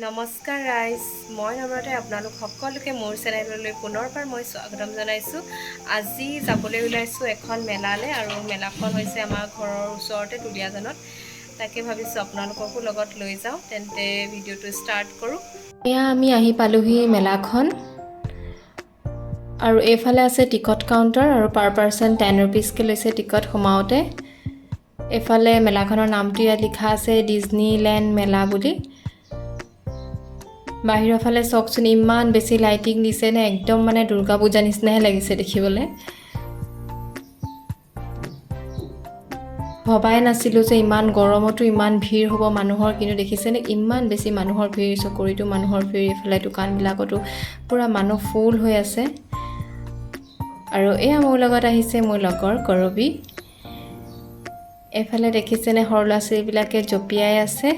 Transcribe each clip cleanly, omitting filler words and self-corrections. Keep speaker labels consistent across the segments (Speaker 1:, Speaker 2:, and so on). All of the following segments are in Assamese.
Speaker 1: নমস্কাৰ ৰাইজ, মই নম্ৰতে আপোনালোক সকলোকে মোৰ চেনেললৈ পুনৰবাৰ মই স্বাগতম জনাইছোঁ। আজি যাবলৈ ওলাইছোঁ এখন মেলালৈ, আৰু মেলাখন হৈছে আমাৰ ঘৰৰ ওচৰতে দুলিয়াজানত। তাকে ভাবিছোঁ আপোনালোককো লগত লৈ যাওঁ। তেন্তে ভিডিঅ'টো ষ্টাৰ্ট কৰোঁ। এয়া আমি আহি পালোহি মেলাখন, আৰু এইফালে আছে টিকট কাউণ্টাৰ, আৰু পাৰ পাৰ্চন 10 ৰুপিজকৈ লৈছে টিকট সোমাওঁতে। এইফালে মেলাখনৰ নামটো ইয়াত লিখা আছে ডিজনীলেণ্ড মেলা বুলি। বাহিৰৰ ফালে চাওকচোন, ইমান বেছি লাইটিং দিছে নে, একদম মানে দুৰ্গা পূজা নিচিনাহে লাগিছে দেখিবলৈ। ভবাই নাছিলোঁ যে ইমান গৰমতো ইমান ভিৰ হ'ব মানুহৰ, কিন্তু দেখিছেনে ইমান বেছি মানুহৰ ভিৰ, চকৰিতো মানুহৰ ভিৰ, এইফালে দোকানবিলাকতো পূৰা মানুহ ফুল হৈ আছে। আৰু এয়া মোৰ লগত আহিছে মোৰ লগৰ কৰবী। এইফালে দেখিছেনে সৰু ল'ৰা ছোৱালীবিলাকে জঁপিয়াই আছে।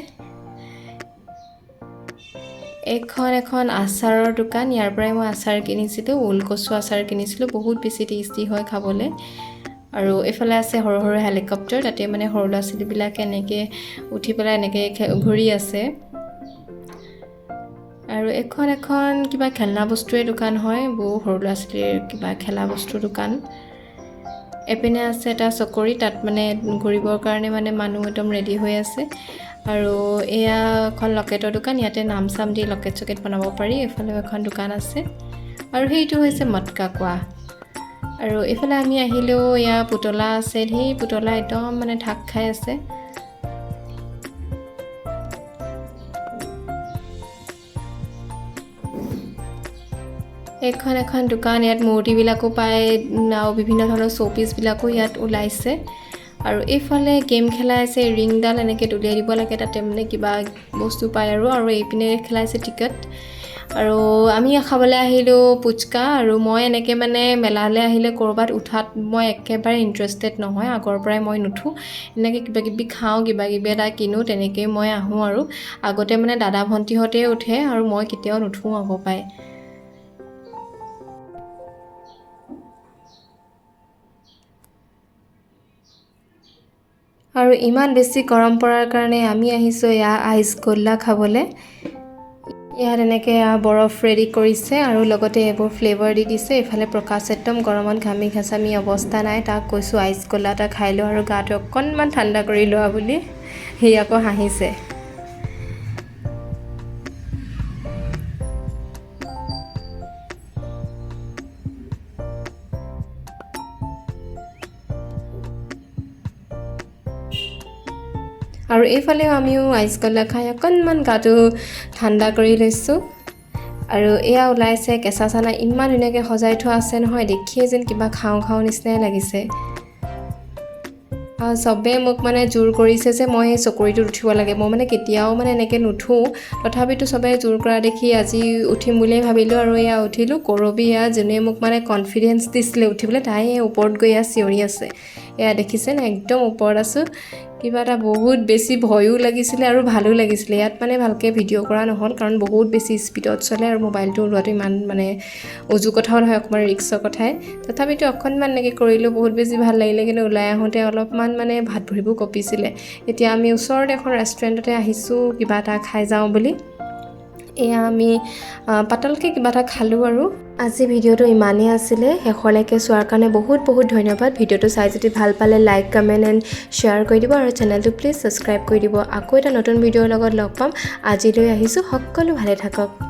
Speaker 1: এখন আচাৰৰ দোকান, ইয়াৰ পৰাই মই আচাৰ কিনিছিলোঁ, ওলকচু আচাৰ কিনিছিলোঁ, বহুত বেছি টেষ্টি হয় খাবলৈ। আৰু এইফালে আছে সৰু সৰু হেলিকপ্টাৰ, তাতে মানে সৰু ল'ৰা ছোৱালীবিলাকে এনেকৈ উঠি পেলাই এনেকৈ ঘূৰি আছে। আৰু এখন কিবা খেলনা বস্তুৰে দোকান হয়, বহু সৰু ল'ৰা ছোৱালীৰ কিবা খেলা বস্তুৰ দোকান। এপিনে আছে এটা চকৰি, তাত মানে ঘূৰিবৰ কাৰণে মানে মানুহ একদম ৰেডি হৈ আছে। আৰু এয়া এখন লকেটৰ দোকান, ইয়াতে নাম চাম দি লকেট চকেট বনাব পাৰি। এইফালেও এখন দোকান আছে, আৰু সেইটো হৈছে মটকা কোৱা। আৰু এইফালে আমি আহিলেও এয়া পুতলা আছে, সেই পুতলা একদম মানে ঢাক খাই আছে। এখন দোকান, ইয়াত মূৰ্তিবিলাকো পায়, আৰু বিভিন্ন ধৰণৰ শ্ব'পিচবিলাকো ইয়াত ওলাইছে। আৰু এইফালে গেম খেলাইছে, ৰিংডাল এনেকৈ দলিয়াই দিব লাগে, তাতে মানে কিবা বস্তু পায়। আৰু এইপিনে খেলাইছে টিকট। আৰু আমি খাবলৈ আহিলোঁ পুচকা। আৰু মই এনেকৈ মানে মেলালৈ আহিলে ক'ৰবাত উঠাত মই একেবাৰে ইণ্টাৰেষ্টেড নহয়, আগৰ পৰাই মই নুঠোঁ। এনেকৈ কিবা কিবি খাওঁ, কিবা কিবি এটা কিনো, তেনেকৈয়ে মই আহোঁ। আৰু আগতে মানে দাদা ভণ্টিহঁতে উঠে, আৰু মই কেতিয়াও নুঠোঁ আগৰ পৰাই। আৰু ইমান বেছি গৰম পৰাৰ কাৰণে আমি আহিছোঁ এয়া আইচ গল্লা খাবলৈ। ইয়াত এনেকৈ বৰফ ৰেডি কৰিছে, আৰু লগতে এইবোৰ ফ্লেভাৰ দি দিছে। এইফালে প্ৰকাশ একদম গৰমত ঘামি ঘাচামি অৱস্থা নাই, তাক কৈছোঁ আইচ গল্লা এটা খাই লো আৰু গাটো অকণমান ঠাণ্ডা কৰি লোৱা বুলি। সি আকৌ হাঁহিছে। আৰু এইফালেও আমিও আইচ গল্লা খাই অকণমান গাটো ঠাণ্ডা কৰি লৈছোঁ। আৰু এয়া ওলাইছে কেঁচা চানা, ইমান ধুনীয়াকৈ সজাই থোৱা আছে নহয়, দেখিয়ে যেন কিবা খাওঁ নিচিনাই লাগিছে। চবে মোক মানে জোৰ কৰিছে যে মই সেই চকৰিটোত উঠিব লাগে। মই মানে কেতিয়াও মানে এনেকৈ নুঠোঁ, তথাপিতো চবে জোৰ কৰা দেখি আজি উঠিম বুলিয়ে ভাবিলোঁ, আৰু এয়া উঠিলোঁ। কৰবী এয়া যোনে মোক মানে কনফিডেঞ্চ দিছিলে উঠিবলৈ, তাই ওপৰত গৈ এয়া চিঞৰি আছে। এয়া দেখিছেনে, একদম ওপৰত আছোঁ। কিবা এটা বহুত বেছি ভয়ো লাগিছিলে আৰু ভালো লাগিছিলে। ইয়াত মানে ভালকৈ ভিডিঅ' কৰা নহ'ল, কাৰণ বহুত বেছি স্পীডত চলে, আৰু মোবাইলটো ওলোৱাটো ইমান মানে উজু কথাও নহয়, অকণমান ৰিক্সৰ কথাই। তথাপিতো অকণমান এনেকৈ কৰিলোঁ, বহুত বেছি ভাল লাগিলে। কিন্তু ওলাই আহোঁতে অলপমান মানে ভাত ভৰিবোৰ কঁপিছিলে। এতিয়া আমি ওচৰতে এখন ৰেষ্টুৰেণ্টতে আহিছোঁ কিবা এটা খাই যাওঁ বুলি। এয়া আমি পাতলকৈ কিবা এটা খালোঁ। আৰু আজি ভিডিঅ'টো ইমানেই আছিলে। শেষলৈকে চোৱাৰ কাৰণে বহুত ধন্যবাদ। ভিডিঅ'টো চাই যদি ভাল পালে লাইক, কমেণ্ট এণ্ড শ্বেয়াৰ কৰি দিব, আৰু চেনেলটো প্লিজ ছাবস্ক্ৰাইব কৰি দিব। আকৌ এটা নতুন ভিডিঅ'ৰ লগত লগ পাম। আজিলৈ আহিছোঁ, সকলো ভালে থাকক।